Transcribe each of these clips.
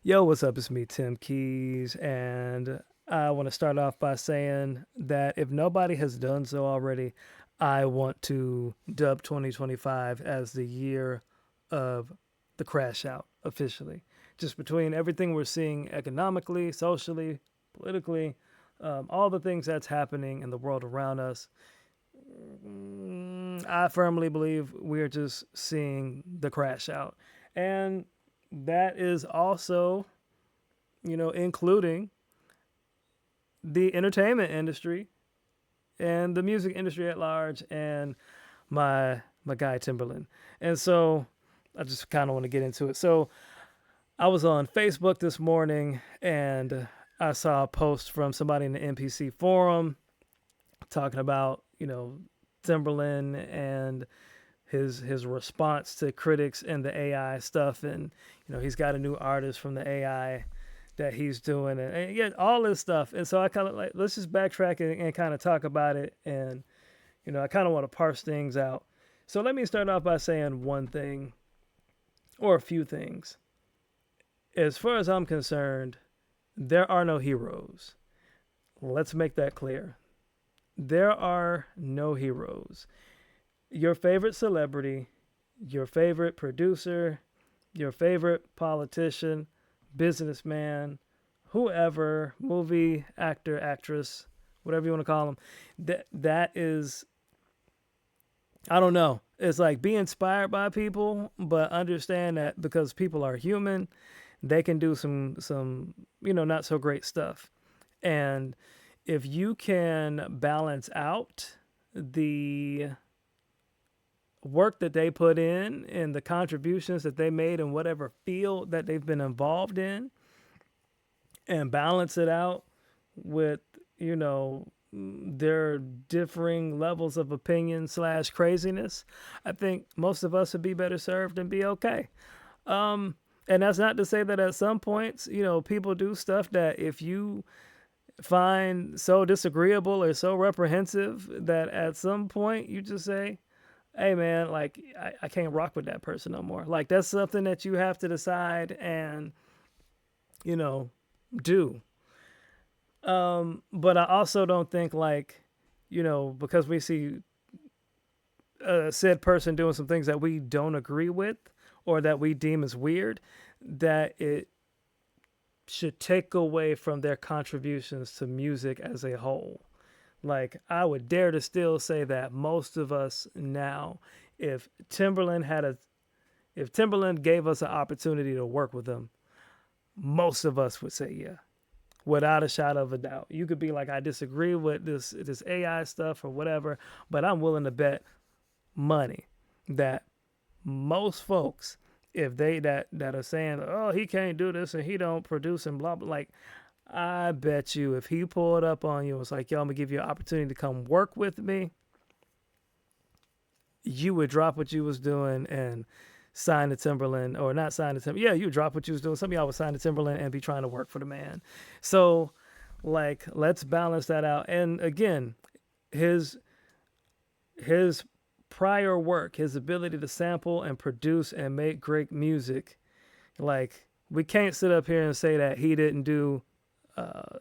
Yo, what's up? It's me, Tim Keys, and I want to start off by saying that if nobody has done so already, I want to dub 2025 as the year of the crash out officially. Just between everything we're seeing economically, socially, politically, all the things that's happening in the world around us, I firmly believe we're just seeing the crash out. And that is also including the entertainment industry and the music industry at large, and my guy Timberland. And so I just kind of want to get into it. So I was on Facebook this morning and I saw a post from somebody in the NPC forum talking about, Timberland and his response to critics and the AI stuff, and he's got a new artist from the AI that he's doing, and yeah, all this stuff. And so I kind of like, let's just backtrack and kind of talk about it, and I kind of want to parse things out. So let me start off by saying one thing or a few things. As far as I'm concerned, there are no heroes. Let's make that clear. There are no heroes. Your favorite celebrity, your favorite producer, your favorite politician, businessman, whoever, movie actor, actress, whatever you want to call them, that is, I don't know. It's like, be inspired by people, but understand that because people are human, they can do some not so great stuff. And if you can balance out the work that they put in and the contributions that they made in whatever field that they've been involved in, and balance it out with, their differing levels of opinion slash craziness, I think most of us would be better served and be okay. And that's not to say that at some points, people do stuff that if you find so disagreeable or so reprehensive that at some point you just say, hey man, like I can't rock with that person no more. Like that's something that you have to decide and, you know, do. But I also don't think like, because we see said person doing some things that we don't agree with or that we deem as weird, that it should take away from their contributions to music as a whole. Like, I would dare to still say that most of us now, if Timberland had a, if Timberland gave us an opportunity to work with him, most of us would say yeah, without a shadow of a doubt. You could be like, I disagree with this AI stuff or whatever, but I'm willing to bet money that most folks, if they that are saying, oh, he can't do this and he don't produce and blah blah, like, I bet you if he pulled up on you and was like, yo, I'm gonna give you an opportunity to come work with me, you would drop what you was doing and sign to Timberland, or not sign to Timberland. Yeah, you would drop what you was doing. Some of y'all would sign to Timberland and be trying to work for the man. So, like, let's balance that out. And again, his his prior work, his ability to sample and produce and make great music, like, we can't sit up here and say that he didn't do uh,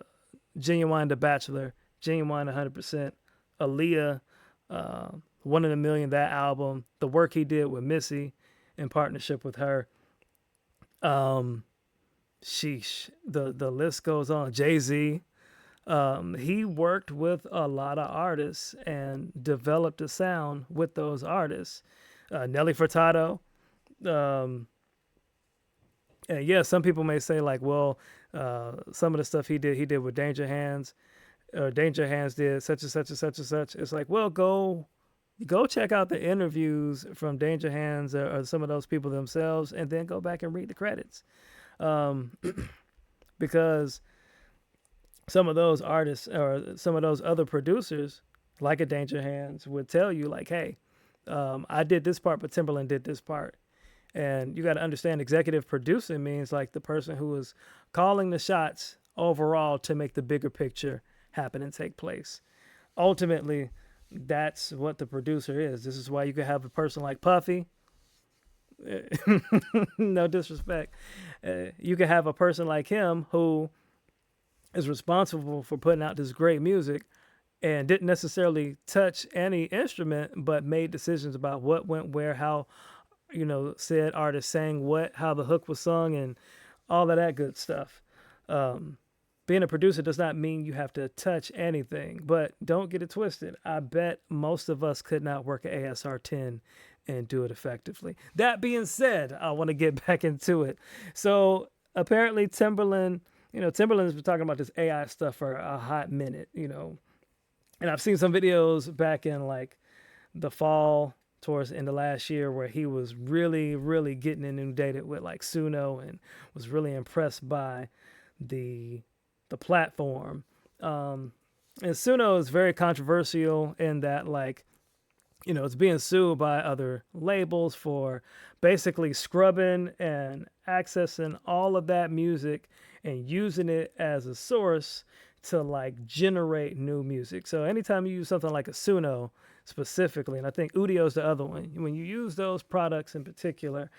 Genuine the Bachelor, Genuine 100%, Aaliyah, uh, One in a Million, that album, the work he did with Missy in partnership with her. Um, Sheesh, the list goes on. Jay Z, he worked with a lot of artists and developed a sound with those artists. Nelly Furtado, um, and yeah, some people may say like, well, some of the stuff he did with Danger Hands, or Danger Hands did such and such and such and such. It's like, well, go check out the interviews from Danger Hands, or some of those people themselves, and then go back and read the credits, um, because some of those artists or some of those other producers, like a Danger Hands, would tell you like, hey, I did this part, but Timberland did this part. And you got to understand, executive producing means like the person who is calling the shots overall to make the bigger picture happen and take place. Ultimately, that's what the producer is. This is why you can have a person like Puffy, No disrespect. You can have a person like him who is responsible for putting out this great music and didn't necessarily touch any instrument, but made decisions about what went where, how, said artist sang what, how the hook was sung, and all of that good stuff. Um, Being a producer does not mean you have to touch anything, but don't get it twisted. I bet most of us could not work an ASR 10 and do it effectively. That being said, I want to get back into it. So apparently, Timberland has been talking about this AI stuff for a hot minute, and I've seen some videos back in like the fall towards the end of last year where he was really, really getting inundated with like Suno and was really impressed by the the platform. And Suno is very controversial in that like it's being sued by other labels for basically scrubbing and accessing all of that music and using it as a source to like generate new music. So anytime you use something like a Suno specifically, and I think Udio is the other one, when you use those products in particular,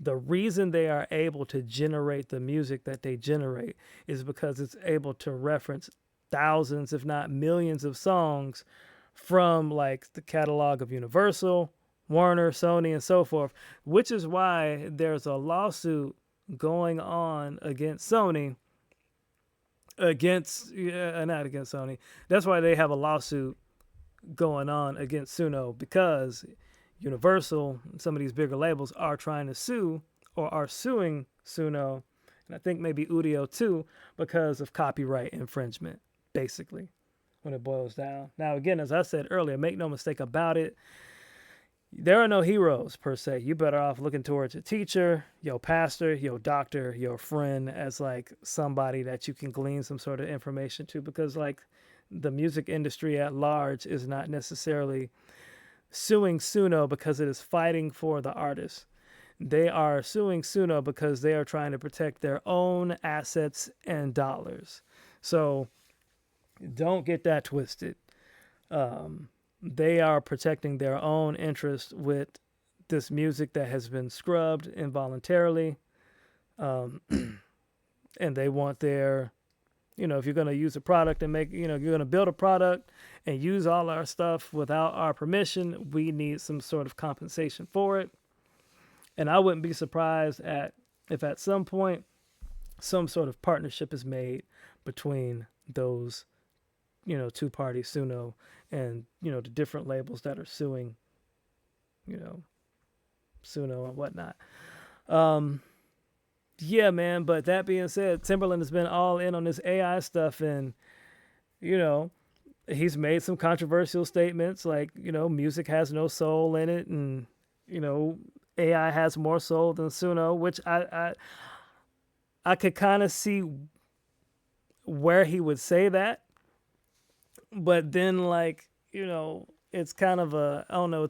the reason they are able to generate the music that they generate is because it's able to reference thousands, if not millions, of songs from like the catalog of Universal, Warner, Sony, and so forth, which is why there's a lawsuit going on against Sony, not against Sony. That's why they have a lawsuit going on against Suno because Universal and some of these bigger labels are trying to sue or are suing Suno, and I think maybe Udio too, because of copyright infringement, basically, when it boils down. Now, again, as I said earlier, make no mistake about it, there are no heroes per se. You better off looking towards your teacher, your pastor, your doctor, your friend as like somebody that you can glean some sort of information to, because like the music industry at large is not necessarily suing Suno because it is fighting for the artist. They are suing Suno because they are trying to protect their own assets and dollars. So don't get that twisted. They are protecting their own interest with this music that has been scrubbed involuntarily. Um, and they want their, if you're going to use a product and make, you're going to build a product and use all our stuff without our permission, we need some sort of compensation for it. And I wouldn't be surprised if at some point some sort of partnership is made between those, two parties, Suno and, the different labels that are suing, Suno and whatnot. Yeah, man. But that being said, Timberland has been all in on this AI stuff, and he's made some controversial statements like music has no soul in it, and AI has more soul than Suno, which I could kind of see where he would say that, but then like it's kind of I don't know,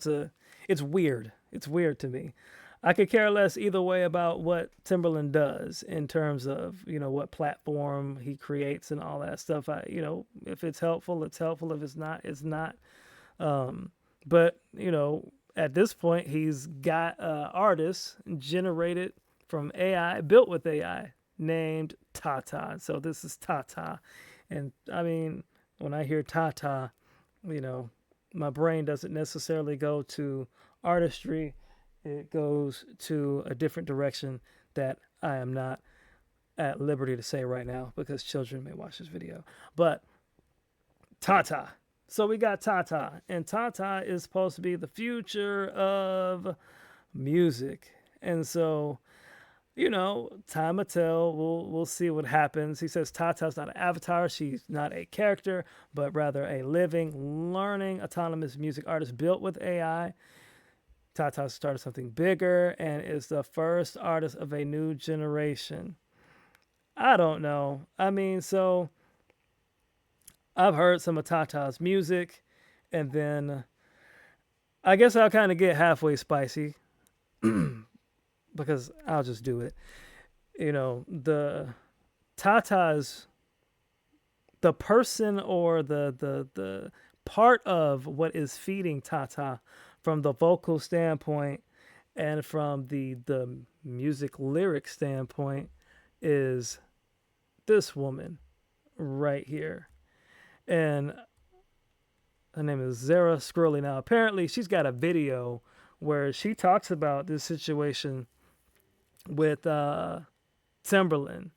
it's weird. It's weird to me. I could care less either way about what Timberland does in terms of, what platform he creates and all that stuff. If it's helpful, it's helpful. If it's not, it's not. But, at this point, he's got artists generated from AI, built with AI, named Tata. So this is Tata. And I mean, when I hear Tata, my brain doesn't necessarily go to artistry. It goes to a different direction that I am not at liberty to say right now because children may watch this video. But Tata. So we got Tata, and Tata is supposed to be the future of music. And so, time will tell. We'll see what happens. He says Tata's not an avatar. She's not a character, but rather a living, learning, autonomous music artist built with AI. Tata started something bigger and is the first artist of a new generation. I don't know. I mean, so I've heard some of Tata's music, and then I guess I'll kind of get halfway spicy because I'll just do it. The Tata's the person or the part of what is feeding Tata from the vocal standpoint and from the music lyric standpoint is this woman right here. And her name is Zara Scurley. Now, apparently, she's got a video where she talks about this situation with Timberland,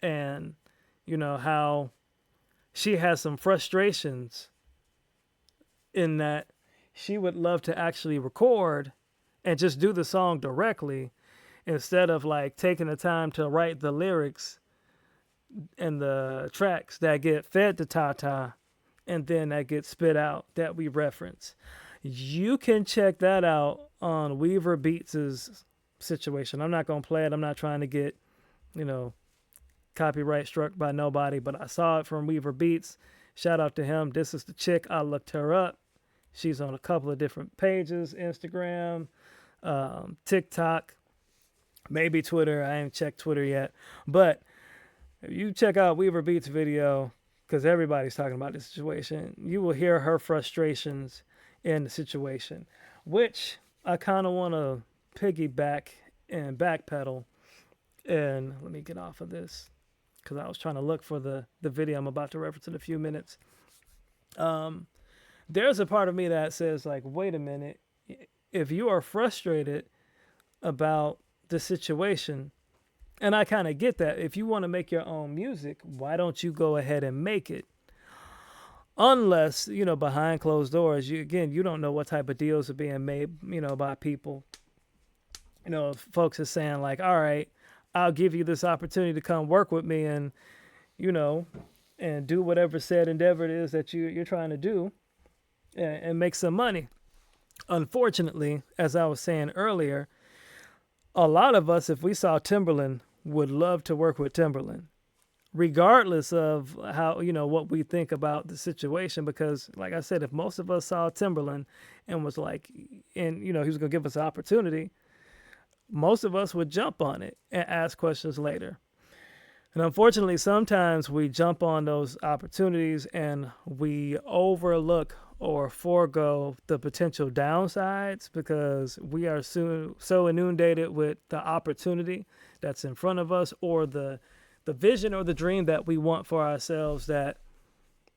and how she has some frustrations in that she would love to actually record and just do the song directly instead of like taking the time to write the lyrics and the tracks that get fed to Tata and then that gets spit out that we reference. You can check that out on Weaver Beats' situation. I'm not going to play it. I'm not trying to get, you know, copyright struck by nobody, but I saw it from Weaver Beats. Shout out to him. This is the chick. I looked her up. She's on a couple of different pages, Instagram, TikTok, maybe Twitter. I ain't checked Twitter yet. But if you check out Weaver Beats' video, because everybody's talking about this situation, you will hear her frustrations in the situation, which I kind of want to piggyback and backpedal. And let me get off of this because I was trying to look for the video I'm about to reference in a few minutes. There's a part of me that says, like, wait a minute. If you are frustrated about the situation, and I kind of get that. If you want to make your own music, why don't you go ahead and make it? Unless, behind closed doors, you don't know what type of deals are being made, by people. Folks are saying like, all right, I'll give you this opportunity to come work with me and, and do whatever said endeavor it is that you're trying to do and make some money. Unfortunately, as I was saying earlier, a lot of us, if we saw Timbaland, would love to work with Timbaland, regardless of how, what we think about the situation. Because like I said, if most of us saw Timbaland and was like, and, he was going to give us an opportunity, most of us would jump on it and ask questions later. And unfortunately, sometimes we jump on those opportunities and we overlook or forego the potential downsides because we are so inundated with the opportunity that's in front of us or the vision or the dream that we want for ourselves that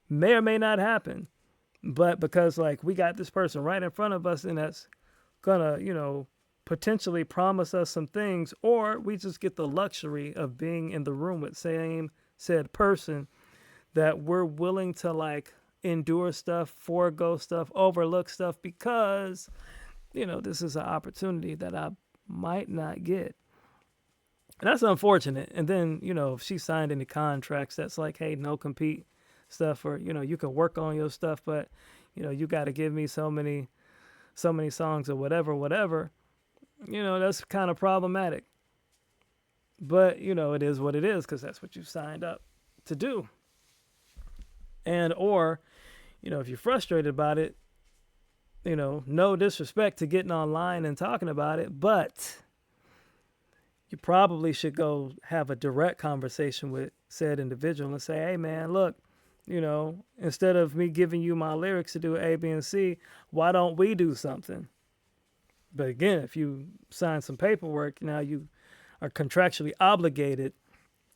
may or may not happen. But because like we got this person right in front of us and that's gonna, potentially promise us some things, or we just get the luxury of being in the room with said person that we're willing to like endure stuff, forego stuff, overlook stuff because, this is an opportunity that I might not get. And that's unfortunate. And then, if she signed any contracts that's like, hey, no compete stuff, or, you can work on your stuff, but, you got to give me so many songs or whatever, that's kind of problematic. But, it is what it is because that's what you signed up to do. And, or, if you're frustrated about it, no disrespect to getting online and talking about it, but you probably should go have a direct conversation with said individual and say, hey, man, look, instead of me giving you my lyrics to do A, B, and C, why don't we do something? But again, if you sign some paperwork, now you are contractually obligated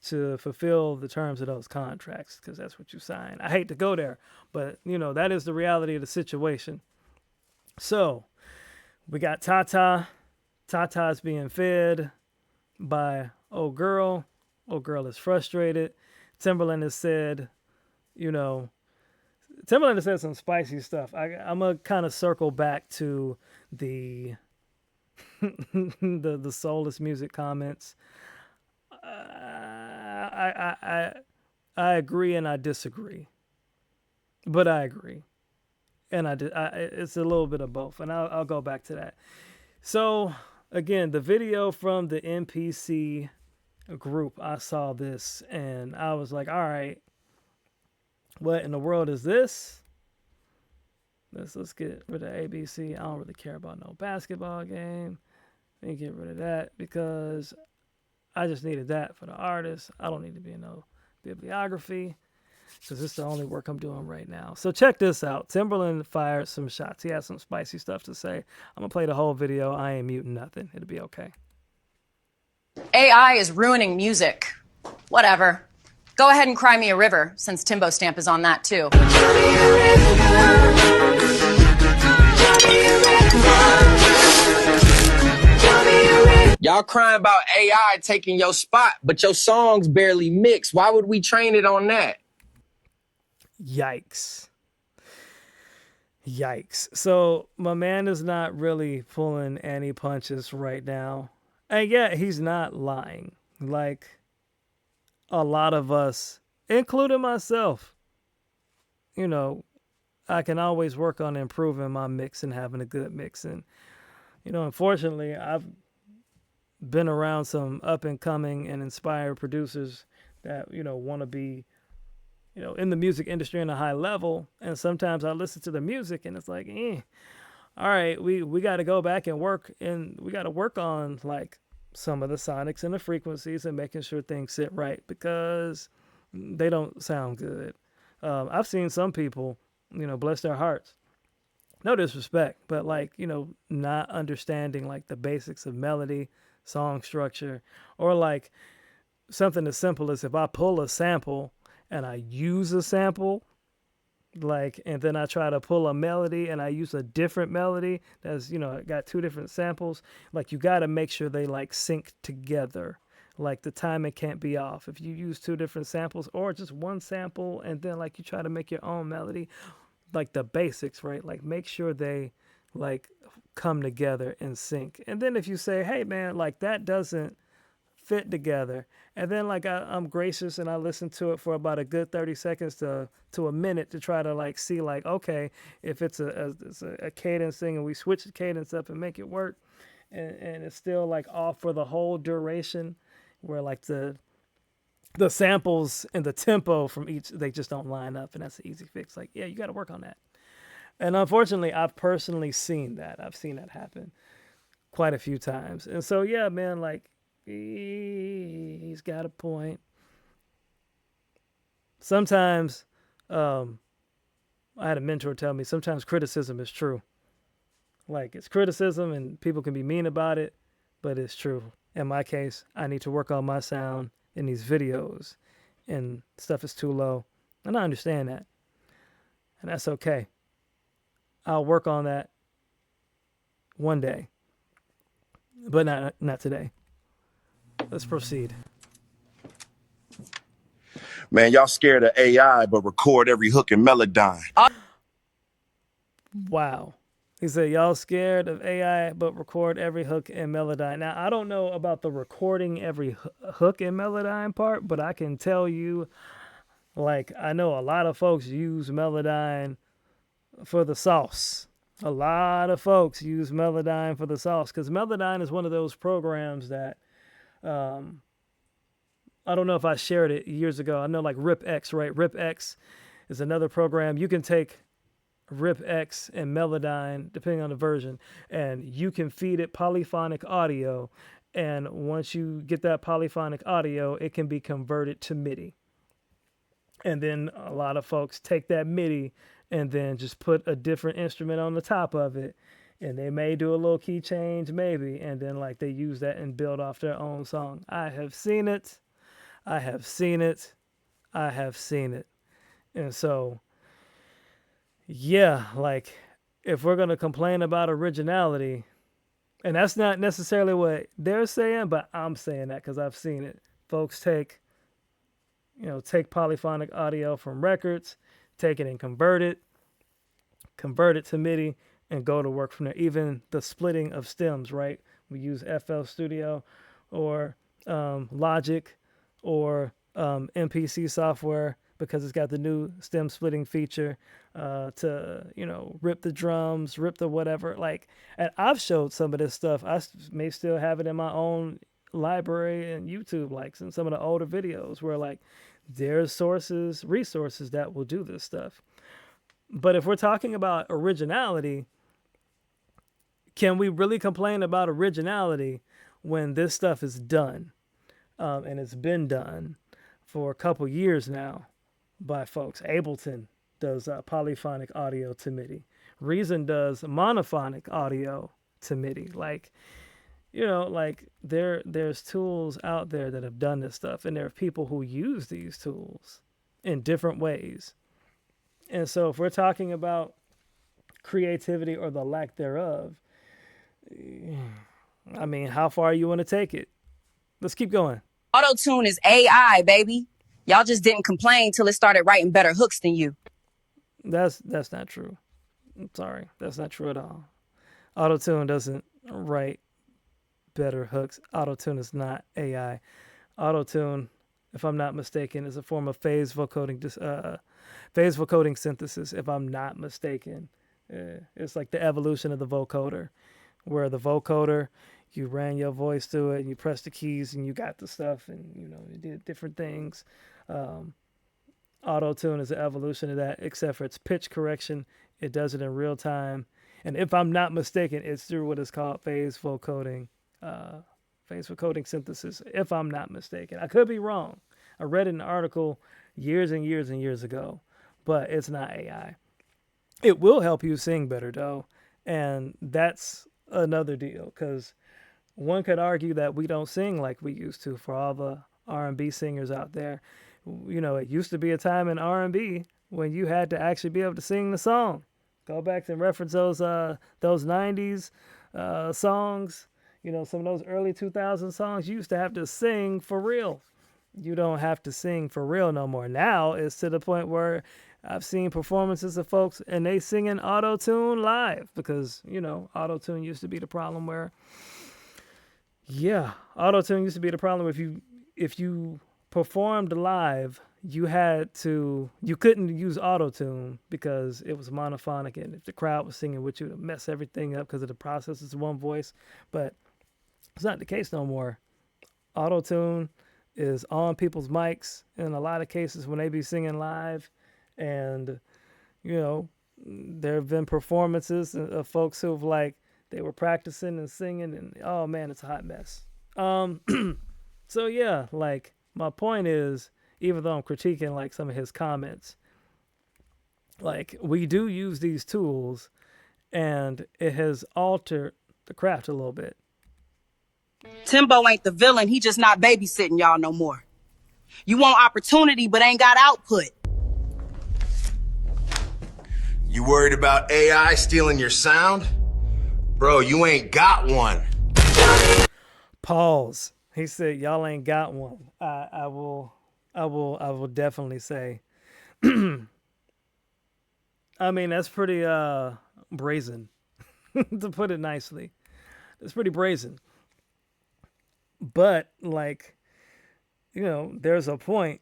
to fulfill the terms of those contracts because that's what you sign. I hate to go there, but, that is the reality of the situation. So we got Tata. Tata's being fed by old girl. Old girl is frustrated. Timbaland has said, Timbaland has said some spicy stuff. I'm going to kind of circle back to the the soulless music comments. I agree and I disagree, but I agree, and it's a little bit of both, and I'll go back to that. So again, the video from the NPC group, I saw this and I was like, all right, what in the world is this? Let's get rid of ABC. I don't really care about no basketball game. Let me get rid of that because I just needed that for the artist. I don't need to be in no bibliography. because this is the only work I'm doing right now. So check this out. Timbaland fired some shots. He has some spicy stuff to say. I'm going to play the whole video. I ain't muting nothing. It'll be okay. AI is ruining music. Whatever. Go ahead and cry me a river, since Timbo Stamp is on that too. Y'all crying about AI taking your spot, but your songs barely mix. Why would we train it on that? Yikes. Yikes. So my man is not really pulling any punches right now. And yet he's not lying. Like a lot of us, including myself, you know, I can always work on improving my mix and having a good mix. And, you know, unfortunately, I've been around some up and coming and inspired producers that, you know, want to be, you know, in the music industry in a high level. And sometimes I listen to the music and it's like, all right, we got to go back and work, and we got to work on like some of the sonics and the frequencies and making sure things sit right, because they don't sound good. I've seen some people, you know, bless their hearts, no disrespect, but like, you know, not understanding like the basics of melody, song structure, or like something as simple as if I pull a sample and I use a sample, like, and then I try to pull a melody and I use a different melody that's, you know, got two different samples. Like, you got to make sure they like sync together. Like the timing can't be off if you use two different samples or just one sample, and then like you try to make your own melody. Like the basics, right? Like make sure they like come together and sync. And then if you say, hey man, like that doesn't fit together, and then like I'm gracious and I listen to it for about a good 30 seconds to a minute to try to like see like, okay, if it's a cadence thing and we switch the cadence up and make it work, and it's still like off for the whole duration, where like the samples and the tempo from each, they just don't line up, and that's an easy fix. Like, yeah, you got to work on that. And unfortunately, I've personally seen that. I've seen that happen quite a few times. And so, yeah, man, like, he's got a point. Sometimes, I had a mentor tell me, sometimes criticism is true. Like, it's criticism and people can be mean about it, but it's true. In my case, I need to work on my sound in these videos, and stuff is too low. And I understand that. And that's okay. I'll work on that one day, but not today. Let's proceed. Man, y'all scared of AI, but record every hook in Melodyne. Wow. He said, y'all scared of AI, but record every hook in Melodyne. Now, I don't know about the recording every hook in Melodyne part, but I can tell you, like, I know a lot of folks use Melodyne for the sauce. A lot of folks use Melodyne for the sauce, because Melodyne is one of those programs that, I don't know if I shared it years ago. I know like RipX, right? RipX is another program. You can take RipX and Melodyne, depending on the version, and you can feed it polyphonic audio. And once you get that polyphonic audio, it can be converted to MIDI. And then a lot of folks take that MIDI and then just put a different instrument on the top of it. And they may do a little key change, maybe. And then like they use that and build off their own song. I have seen it. I have seen it. I have seen it. And so, yeah, like if we're going to complain about originality, and that's not necessarily what they're saying, but I'm saying that because I've seen it. Folks take polyphonic audio from records, take it and convert it to MIDI, and go to work from there. Even the splitting of stems, right? We use FL Studio or Logic or MPC software, because it's got the new stem splitting feature to, rip the drums, rip the whatever. Like, and I've showed some of this stuff. I may still have it in my own library and YouTube, like in some of the older videos where like there's resources that will do this stuff. But if we're talking about originality, can we really complain about originality when this stuff is done? And it's been done for a couple years now. by folks. Ableton does polyphonic audio to MIDI. Reason does monophonic audio to MIDI. Like, like there's tools out there that have done this stuff, and there are people who use these tools in different ways. And so if we're talking about creativity or the lack thereof, I mean, how far you want to take it? Let's keep going. Auto tune is AI, baby. Y'all just didn't complain till it started writing better hooks than you. That's not true. I'm sorry, that's not true at all. Autotune doesn't write better hooks. Autotune is not AI. Autotune, if I'm not mistaken, is a form of phase vocoding synthesis. If I'm not mistaken, it's like the evolution of the vocoder, where the vocoder, you ran your voice through it and you press the keys and you got the stuff, and you did different things. Auto tune is an evolution of that, except for its pitch correction. It does it in real time, and if I'm not mistaken, it's through what is called phase vocoding synthesis. If I'm not mistaken, I could be wrong. I read an article years and years and years ago, but it's not AI. It will help you sing better though, and that's another deal, because one could argue that we don't sing like we used to. For all the R&B singers out there, it used to be a time in R&B when you had to actually be able to sing the song. Go back and reference those 90s songs. Some of those early 2000 songs, you used to have to sing for real. You don't have to sing for real no more. Now it's to the point where I've seen performances of folks and they sing in auto-tune live, because, auto-tune used to be the problem where, auto-tune used to be the problem. If you performed live, you couldn't use auto-tune because it was monophonic, and if the crowd was singing with you, it would mess everything up because of the process. It's one voice, but it's not the case no more. Auto-tune is on people's mics in a lot of cases when they be singing live, and there have been performances of folks who've they were practicing and singing, and oh man, it's a hot mess. So yeah, my point is, even though I'm critiquing some of his comments, we do use these tools, and it has altered the craft a little bit. Timbo ain't the villain. He just not babysitting y'all no more. You want opportunity, but ain't got output. You worried about AI stealing your sound? Bro, you ain't got one. Pause. He said, "Y'all ain't got one." I will definitely say. I mean, that's pretty brazen, to put it nicely. It's pretty brazen. But there's a point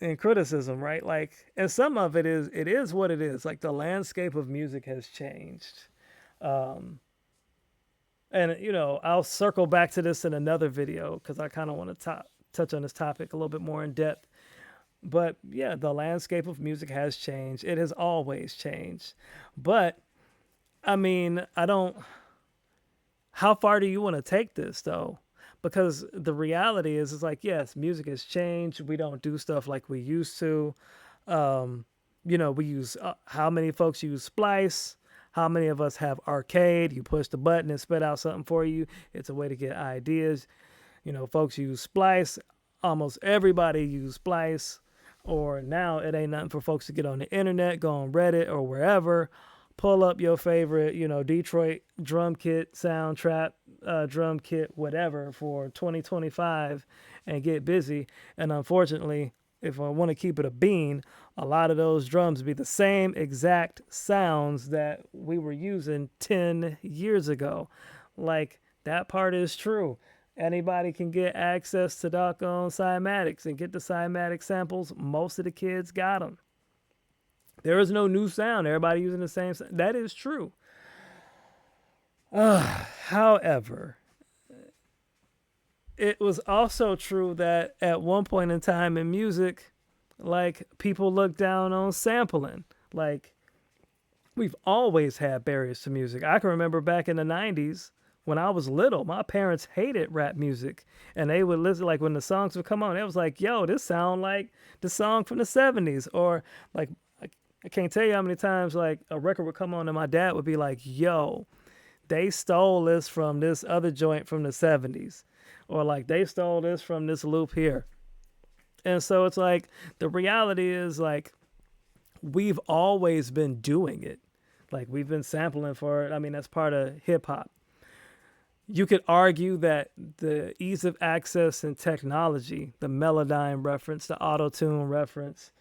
in criticism, right? And some of it is what it is. The landscape of music has changed. And, I'll circle back to this in another video because I kind of want to touch on this topic a little bit more in depth. But yeah, the landscape of music has changed. It has always changed. But I mean, how far do you want to take this though? Because the reality is, yes, music has changed. We don't do stuff like we used to. We use, how many folks use Splice? How many of us have Arcade? You push the button and spit out something for you. It's a way to get ideas. Folks use Splice. Almost everybody use Splice. Or now it ain't nothing for folks to get on the internet, go on Reddit or wherever, pull up your favorite, Detroit drum kit, sound trap, drum kit, whatever for 2025 and get busy. And unfortunately, if I want to keep it a bean, a lot of those drums be the same exact sounds that we were using 10 years ago. That part is true. Anybody can get access to doggone cymatics and get the cymatic samples. Most of the kids got them. There is no new sound. Everybody using the same sound. That is true. However, it was also true that at one point in time in music, people looked down on sampling. We've always had barriers to music. I can remember back in the 90s when I was little, my parents hated rap music, and they would listen like when the songs would come on. It was like, "Yo, this sound like the song from the '70s," or like I can't tell you how many times like a record would come on, and my dad would be like, "Yo, they stole this from this other joint from the '70s," or like they stole this from this loop here. And so it's like the reality is like we've always been doing it. Like we've been sampling for it. I mean, that's part of hip hop. You could argue that the ease of access and technology, the Melodyne reference, the auto tune reference,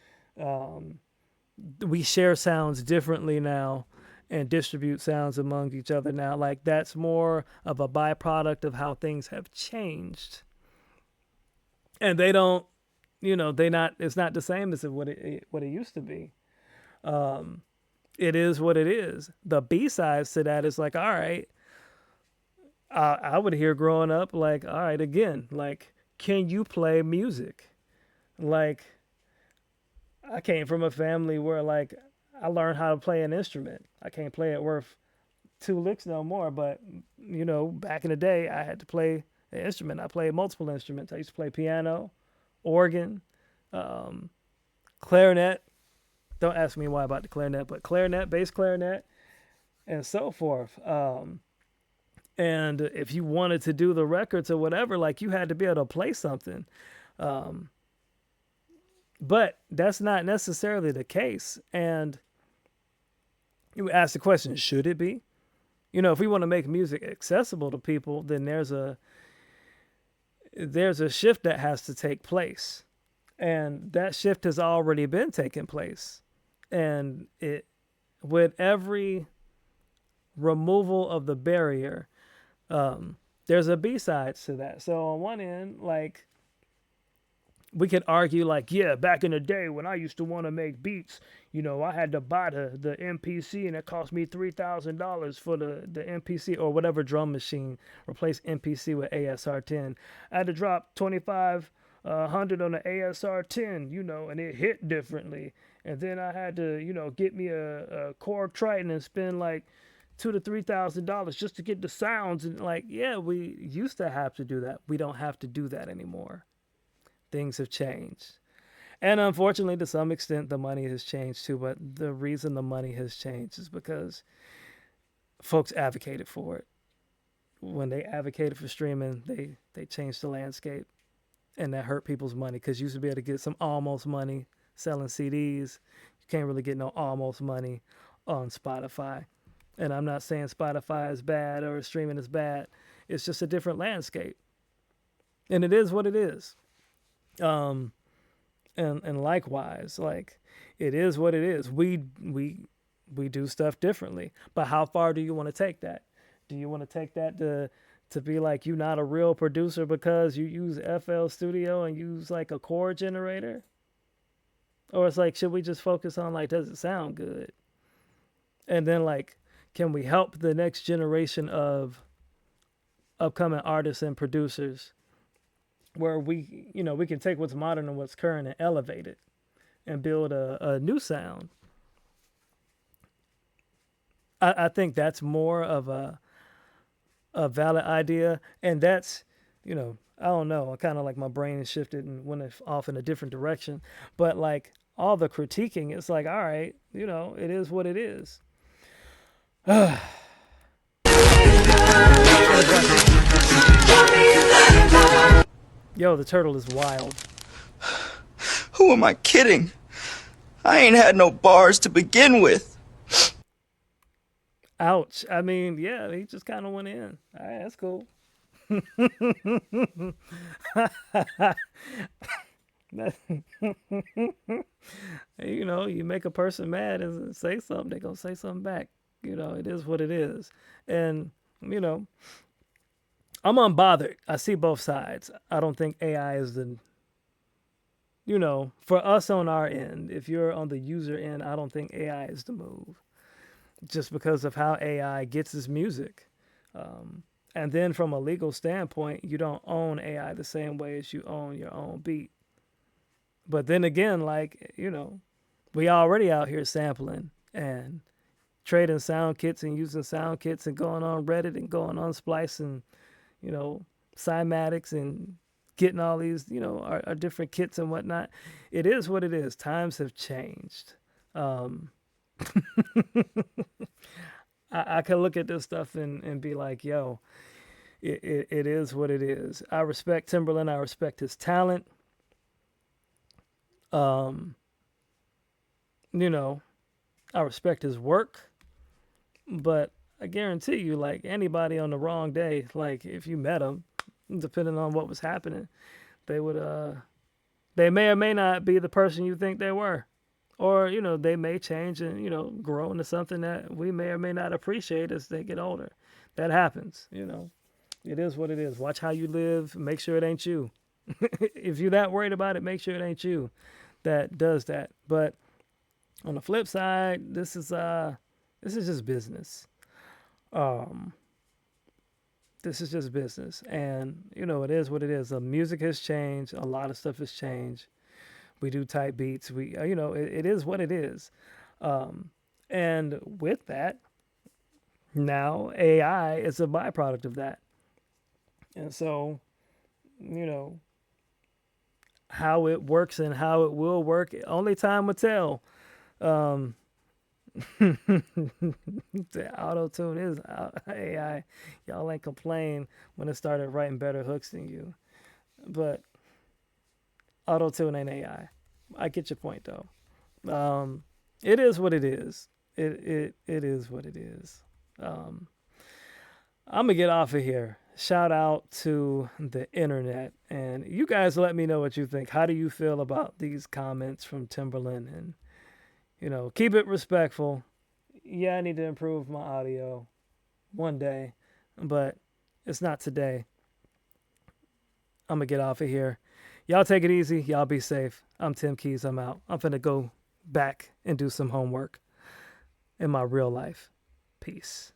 we share sounds differently now and distribute sounds among each other now. Like that's more of a byproduct of how things have changed. And they don't, it's not the same as what it used to be. It is what it is. The B sides to that is like, all right, I would hear growing up like, all right, again, like, can you play music? Like, I came from a family where like I learned how to play an instrument. I can't play it worth two licks no more, but back in the day, I had to play an instrument. I played multiple instruments. I used to play piano, organ, clarinet. Don't ask me why about the clarinet, but clarinet, bass clarinet, and so forth. And if you wanted to do the records or whatever, like you had to be able to play something. But that's not necessarily the case. And you ask the question, should it be? If we want to make music accessible to people, then there's a shift that has to take place. And that shift has already been taking place. And with every removal of the barrier, there's a B-side to that. So on one end, like, we could argue like, yeah, back in the day when I used to want to make beats, I had to buy the MPC and it cost me $3,000 for the MPC or whatever drum machine replaced MPC with ASR10. I had to drop 2,500 on the ASR10, and it hit differently. And then I had to, get me a Korg Triton and spend like $2,000 to $3,000 just to get the sounds. And like, yeah, we used to have to do that. We don't have to do that anymore. Things have changed. And unfortunately, to some extent, the money has changed too. But the reason the money has changed is because folks advocated for it. When they advocated for streaming, they changed the landscape. And that hurt people's money because you used to be able to get some almost money selling CDs. You can't really get no almost money on Spotify. And I'm not saying Spotify is bad or streaming is bad. It's just a different landscape. And it is what it is. And likewise, like it is what it is. We do stuff differently. But how far do you want to take that? Do you want to take that to be like you're not a real producer because you use FL Studio and use like a chord generator? Or it's like, should we just focus on like, does it sound good? And then like, can we help the next generation of upcoming artists and producers where we can take what's modern and what's current and elevate it and build a new sound? I think that's more of a valid idea. And that's, I don't know, I kind of like my brain shifted and went off in a different direction. But like all the critiquing, it's like, all right, it is what it is. Yo, the turtle is wild. Who am I kidding? I ain't had no bars to begin with. Ouch. I mean, yeah, he just kind of went in. All right, that's cool. You make a person mad and say something, they're going to say something back. It is what it is. And, I'm unbothered. I see both sides. I don't think AI is for us on our end, if you're on the user end, I don't think AI is the move. Just because of how AI gets its music. And then from a legal standpoint, you don't own AI the same way as you own your own beat. But then again, like, we already out here sampling and trading sound kits and using sound kits and going on Reddit and going on Splice and, cymatics and getting all these, our different kits and whatnot. It is what it is. Times have changed. Um, I can look at this stuff and be like, yo, it is what it is. I respect Timberland. I respect his talent. Um, you know, I respect his work. But I guarantee you, like anybody on the wrong day, like if you met them, depending on what was happening, they would they may or may not be the person you think they were. Or, they may change and, grow into something that we may or may not appreciate as they get older. That happens. It is what it is. Watch how you live. Make sure it ain't you. If you're that worried about it, make sure it ain't you that does that. But on the flip side, this is just business. Um, this is just business, and it is what it is. The music has changed. A lot of stuff has changed. We do type beats. It is what it is. And with that, now AI is a byproduct of that. And so, you know, how it works and how it will work, only time will tell. Um, the auto tune is AI. Y'all ain't complain when it started writing better hooks than you. But auto tune ain't AI. I get your point though. It is what it is. It is what it is. I'm gonna get off of here. Shout out to the internet, and you guys let me know what you think. How do you feel about these comments from Timberland? And keep it respectful. Yeah, I need to improve my audio one day, but it's not today. I'm gonna get off of here. Y'all take it easy. Y'all be safe. I'm Tim Keys. I'm out. I'm finna go back and do some homework in my real life. Peace.